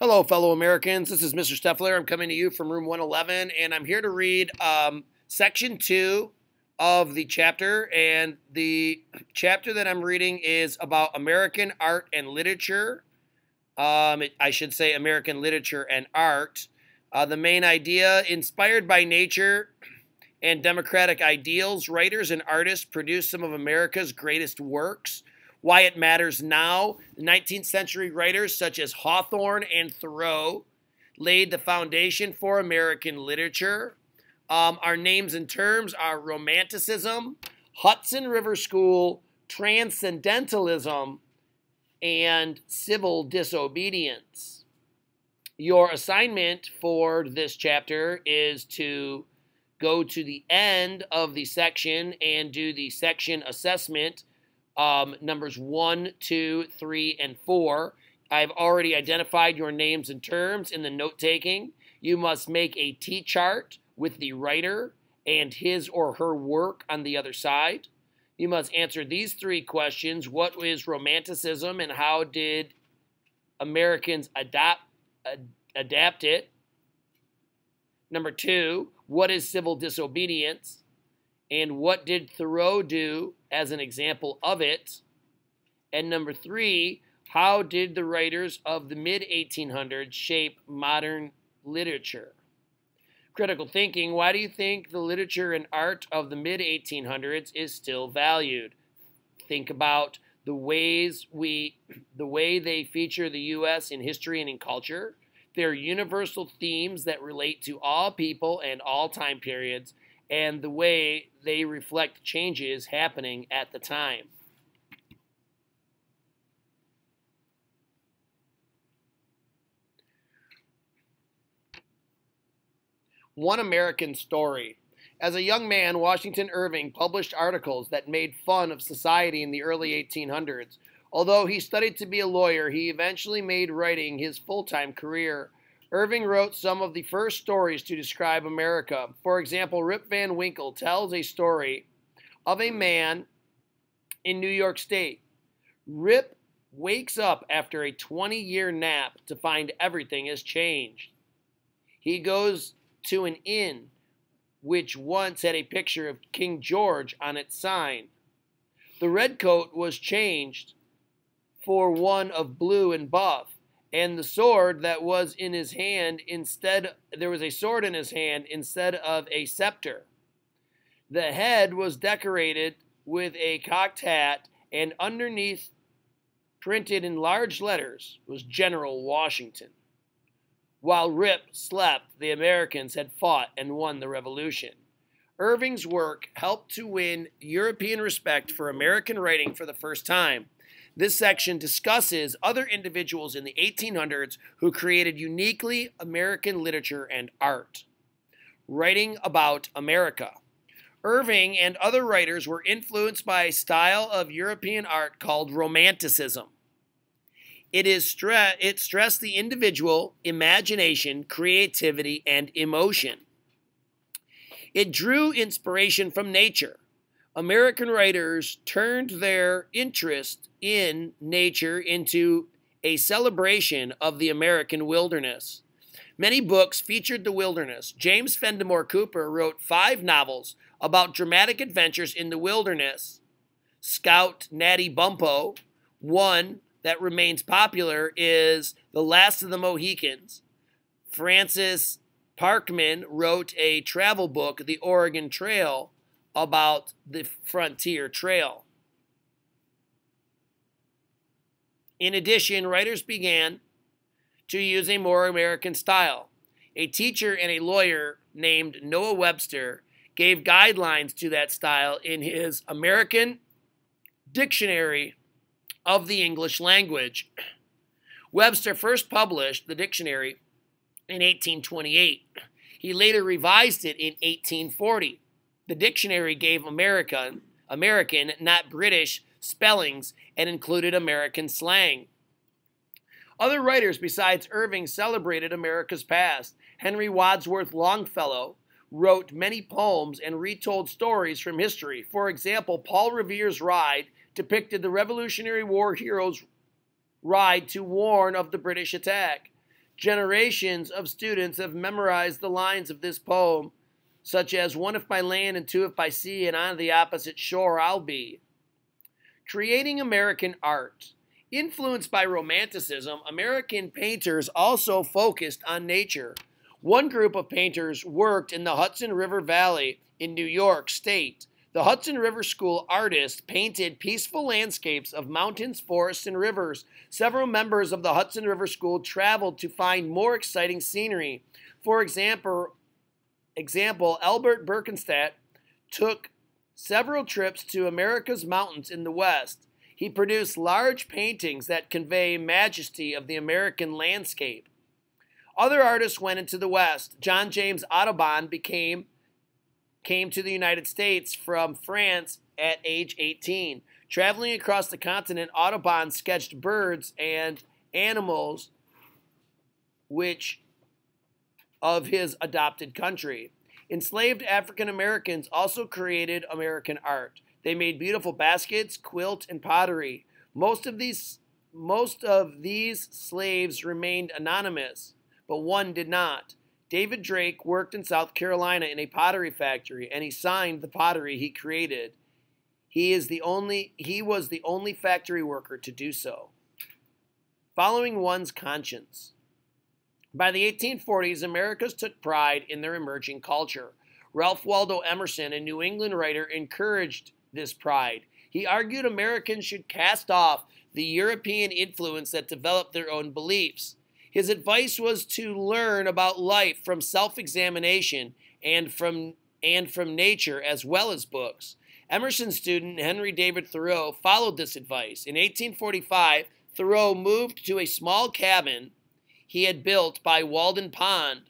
Hello, fellow Americans. This is Mr. Steffler. I'm coming to you from room 111, and I'm here to read section 2 of the chapter. And the chapter that I'm reading is about American art and literature. I should say American literature and art. The main idea: inspired by nature and democratic ideals, writers and artists produce some of America's greatest works. Why it matters now. 19th century writers such as Hawthorne and Thoreau laid the foundation for American literature. Our names and terms are Romanticism, Hudson River School, Transcendentalism, and Civil Disobedience. Your assignment for this chapter is to go to the end of the section and do the section assessment. Numbers 1, 2, 3, and 4. I've already identified your names and terms in the note-taking. You must make a T-chart with the writer and his or her work on the other side. You must answer these 3 questions. What is Romanticism and how did Americans adapt it? Number 2, what is civil disobedience? And what did Thoreau do as an example of it? And number 3, how did the writers of the mid-1800s shape modern literature? Critical thinking: why do you think the literature and art of the mid-1800s is still valued? Think about the way they feature the U.S. in history and in culture. They're universal themes that relate to all people and all time periods, and the way they reflect changes happening at the time. One American Story. As a young man, Washington Irving published articles that made fun of society in the early 1800s. Although he studied to be a lawyer, he eventually made writing his full-time career. Irving wrote some of the first stories to describe America. For example, Rip Van Winkle tells a story of a man in New York State. Rip wakes up after a 20-year nap to find everything has changed. He goes to an inn which once had a picture of King George on its sign. The red coat was changed for one of blue and buff. And the sword that was in his hand there was a sword in his hand instead of a scepter. The head was decorated with a cocked hat, and underneath, printed in large letters, was General Washington. While Rip slept, the Americans had fought and won the Revolution. Irving's work helped to win European respect for American writing for the first time. This section discusses other individuals in the 1800s who created uniquely American literature and art. Writing about America. Irving and other writers were influenced by a style of European art called Romanticism. It stressed the individual, imagination, creativity, and emotion. It drew inspiration from nature. American writers turned their interest in nature into a celebration of the American wilderness. Many books featured the wilderness. James Fenimore Cooper wrote 5 novels about dramatic adventures in the wilderness. Scout Natty Bumppo. One that remains popular is The Last of the Mohicans. Francis Parkman wrote a travel book, The Oregon Trail, about the frontier trail. In addition, writers began to use a more American style. A teacher and a lawyer named Noah Webster gave guidelines to that style in his American Dictionary of the English Language. Webster first published the dictionary in 1828. He later revised it in 1840. The dictionary gave American, not British, spellings and included American slang. Other writers besides Irving celebrated America's past. Henry Wadsworth Longfellow wrote many poems and retold stories from history. For example, Paul Revere's Ride depicted the Revolutionary War heroes' ride to warn of the British attack. Generations of students have memorized the lines of this poem, such as "One if by land and two if by sea, and on the opposite shore I'll be." Creating American art. Influenced by Romanticism, American painters also focused on nature. One group of painters worked in the Hudson River Valley in New York State. The Hudson River School artists painted peaceful landscapes of mountains, forests, and rivers. Several members of the Hudson River School traveled to find more exciting scenery. For example, Albert Birkenstadt took several trips to America's mountains in the West. He produced large paintings that convey majesty of the American landscape. Other artists went into the West. John James Audubon came to the United States from France at age 18. Traveling across the continent, Audubon sketched birds and animals of his adopted country. Enslaved African Americans also created American art. They made beautiful baskets, quilt, and pottery. Most of these slaves remained anonymous, but one did not. David Drake worked in South Carolina in a pottery factory, and he signed the pottery he created. He was the only factory worker to do so. Following one's conscience. By the 1840s, Americans took pride in their emerging culture. Ralph Waldo Emerson, a New England writer, encouraged this pride. He argued Americans should cast off the European influence that developed their own beliefs. His advice was to learn about life from self-examination and from nature as well as books. Emerson's student Henry David Thoreau followed this advice. In 1845, Thoreau moved to a small cabin he had built by Walden Pond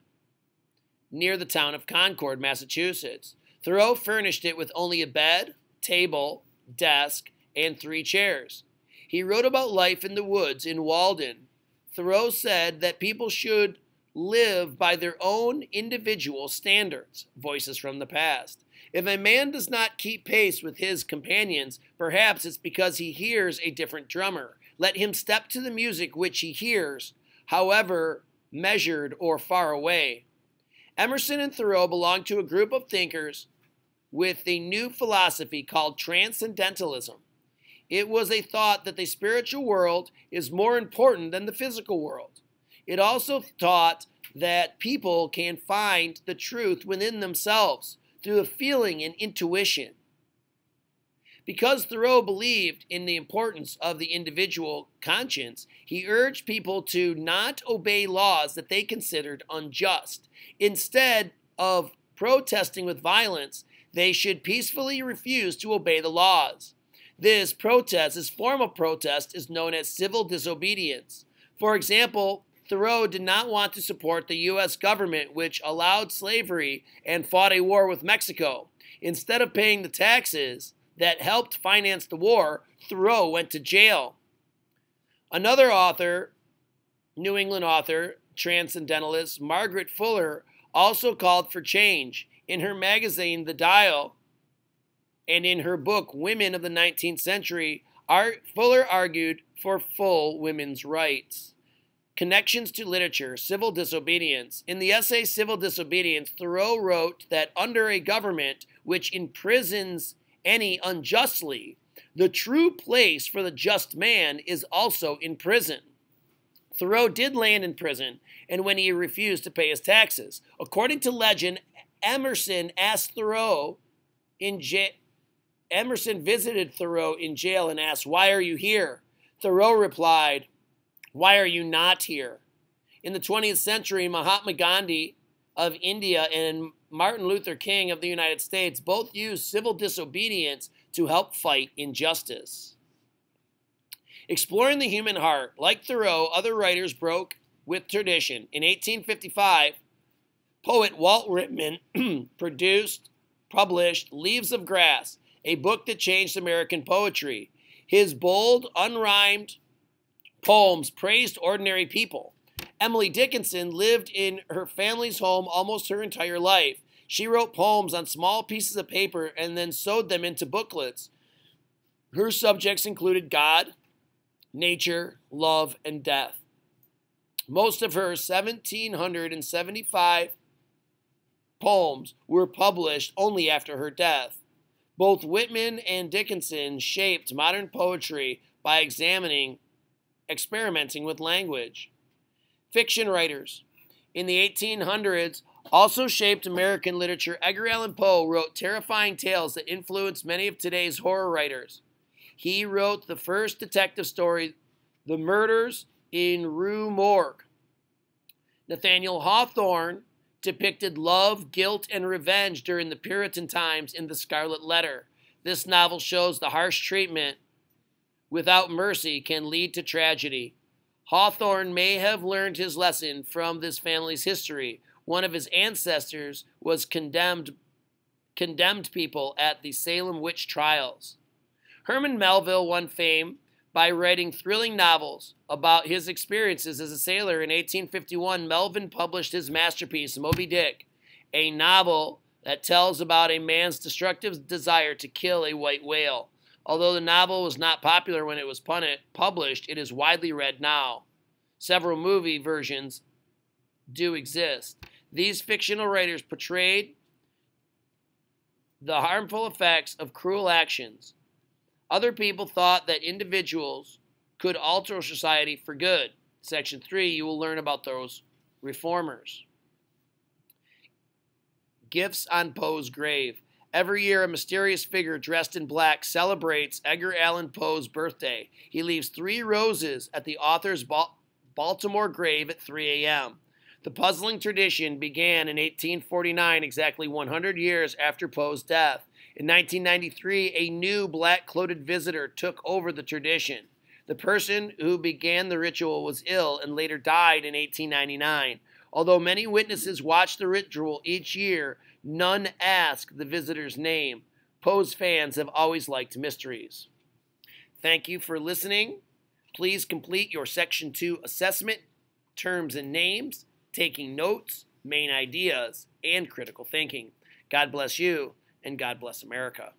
near the town of Concord, Massachusetts. Thoreau furnished it with only a bed, table, desk, and 3 chairs. He wrote about life in the woods in Walden. Thoreau said that people should live by their own individual standards, voices from the past. If a man does not keep pace with his companions, perhaps it's because he hears a different drummer. Let him step to the music which he hears, however measured or far away. Emerson and Thoreau belonged to a group of thinkers with a new philosophy called Transcendentalism. It was a thought that the spiritual world is more important than the physical world. It also taught that people can find the truth within themselves through a feeling and intuition. Because Thoreau believed in the importance of the individual conscience, he urged people to not obey laws that they considered unjust. Instead of protesting with violence, they should peacefully refuse to obey the laws. This form of protest is known as civil disobedience. For example, Thoreau did not want to support the U.S. government, which allowed slavery and fought a war with Mexico. Instead of paying the taxes that helped finance the war, Thoreau went to jail. Another author, New England author, transcendentalist Margaret Fuller, also called for change. In her magazine, The Dial, and in her book, Women of the 19th Century, Fuller argued for full women's rights. Connections to literature, civil disobedience. In the essay Civil Disobedience, Thoreau wrote that under a government which imprisons any unjustly, the true place for the just man is also in prison. Thoreau did land in prison, and when he refused to pay his taxes. According to legend, Emerson visited Thoreau in jail and asked, "Why are you here?" Thoreau replied, "Why are you not here?" In the 20th century, Mahatma Gandhi of India and Martin Luther King of the United States both used civil disobedience to help fight injustice. Exploring the human heart. Like Thoreau, other writers broke with tradition. In 1855, poet Walt Whitman published Leaves of Grass, a book that changed American poetry. His bold, unrhymed poems praised ordinary people. Emily Dickinson lived in her family's home almost her entire life. She wrote poems on small pieces of paper and then sewed them into booklets. Her subjects included God, nature, love, and death. Most of her 1,775 poems were published only after her death. Both Whitman and Dickinson shaped modern poetry by experimenting with language. Fiction writers in the 1800s also shaped American literature. Edgar Allan Poe wrote terrifying tales that influenced many of today's horror writers. He wrote the first detective story, The Murders in Rue Morgue. Nathaniel Hawthorne depicted love, guilt, and revenge during the Puritan times in The Scarlet Letter. This novel shows the harsh treatment without mercy can lead to tragedy. Hawthorne may have learned his lesson from this family's history. One of his ancestors was condemned people at the Salem witch trials. Herman Melville won fame by writing thrilling novels about his experiences as a sailor. In 1851, Melville published his masterpiece, Moby Dick, a novel that tells about a man's destructive desire to kill a white whale. Although the novel was not popular when it was published, it is widely read now. Several movie versions do exist. These fictional writers portrayed the harmful effects of cruel actions. Other people thought that individuals could alter society for good. Section 3, you will learn about those reformers. Gifts on Poe's grave. Every year, a mysterious figure dressed in black celebrates Edgar Allan Poe's birthday. He leaves 3 roses at the author's Baltimore grave at 3 a.m. The puzzling tradition began in 1849, exactly 100 years after Poe's death. In 1993, a new black-cloaked visitor took over the tradition. The person who began the ritual was ill and later died in 1899. Although many witnesses watch the ritual each year, none ask the visitor's name. Poe's fans have always liked mysteries. Thank you for listening. Please complete your Section 2 assessment, terms and names, taking notes, main ideas, and critical thinking. God bless you, and God bless America.